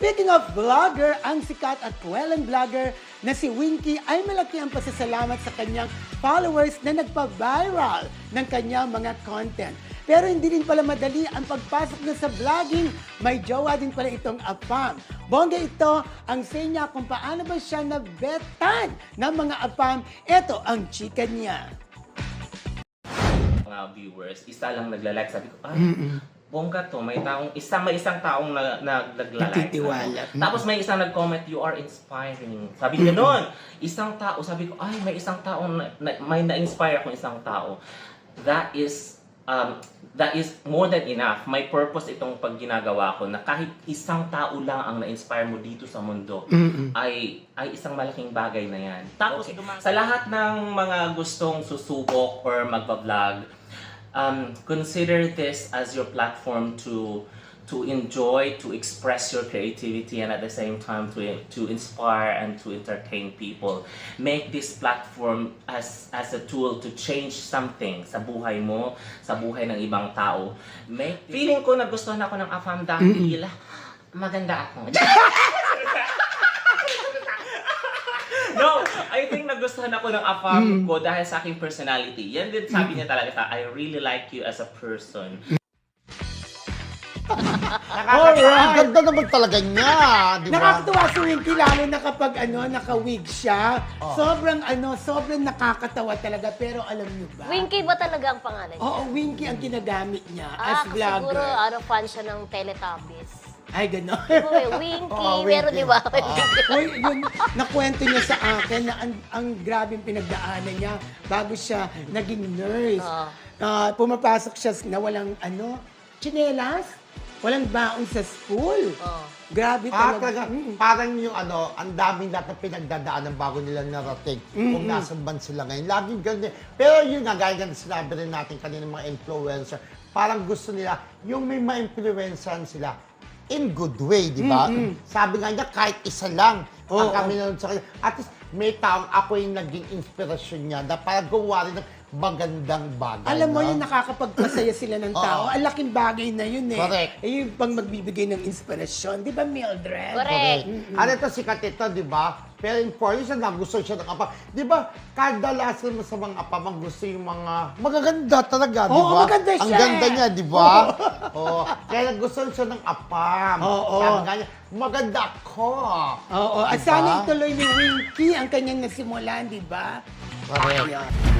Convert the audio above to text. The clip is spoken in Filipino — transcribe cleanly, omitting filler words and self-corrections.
Speaking of vlogger, ang sikat at kwelang vlogger na si Winky ay malaki ang pasasalamat sa kanyang followers na nagpa-viral ng kanyang mga content. Pero hindi rin pala madali ang pagpasok na sa vlogging. May jowa din pala itong apam. Bongga ito ang say niya kung paano ba siya nabetan ng mga apam. Ito ang chika niya. Mga viewers, isa lang nagla-like. Sabi ko, bongga to, may isang taong nagla-like. Natitiwala. Tapos may isang nag-comment, you are inspiring. Sabi niya noon, isang tao, sabi ko, ay, may isang taong may na-inspire akong isang tao. That is more than enough. May purpose itong pag ginagawa ko na kahit isang tao lang ang na-inspire mo dito sa mundo ay isang malaking bagay na yan. Tapos sa lahat ng mga gustong susubok or magpa-vlog, consider this as your platform to enjoy, to express your creativity, and at the same time to inspire and to entertain people. Make this platform as a tool to change something sa buhay mo, sa buhay ng ibang tao. Feeling ko nagustuhan ako ng afam dahil maganda ako. No, I think nagustuhan ako ng afam ko dahil sa aking personality. Yan din sabi niya talaga, I really like you as a person. Ang ganda naman talaga niya, di ba? Nakakatuwa si Winky lalo na kapag naka-wig siya. Sobrang nakakatawa talaga. Pero alam niyo ba? Winky ba talaga ang pangalan niya? Oo, Winky ang ginagamit niya as vlogger. Siguro fan siya ng Teletubbies. Ay, gano'n. Winky, pero di ba? Uy, yun, nakwento niya sa akin na ang grabing pinagdaanan niya bago siya naging nurse. Pumapasok siya na walang tsinelas, walang baon sa school. Grabe talaga. Parang yung ang daming lahat na pinagdadaanan bago nila narating kung nasan ban sila ngayon. Laging ganyan. Pero yun nga, gaya ng sinabi rin natin kanina mga influencer, parang gusto nila yung may ma-influencean sila in good way, di ba? Sabi nga niya, kahit isa lang ang kami nanonood sa kanya. At least, may taong ako yung naging inspirasyon niya na parang gawa rin ng magandang bagay. Alam mo yun, nakakapagpasaya sila ng tao. Ang laking bagay na yun eh. Correct. Yung pang magbibigay ng inspirasyon. Di ba, Mildred? Correct. Ano ito, sikat ito, di ba? Pero in fairness, nagusto siya ng apa. Di ba, kadalasan mo sa mga apa, gusto yung mga magaganda talaga, di ba? Oo, maganda siya. Ang ganda niya, di ba? Oo. Kaya nagustuhan siya ng apam. Oo. Sabi nga niya, maganda ako. Oo. At Diba? sana ituloy ni Winky ang kanyang nasimulan, di ba? Correct. Ayan.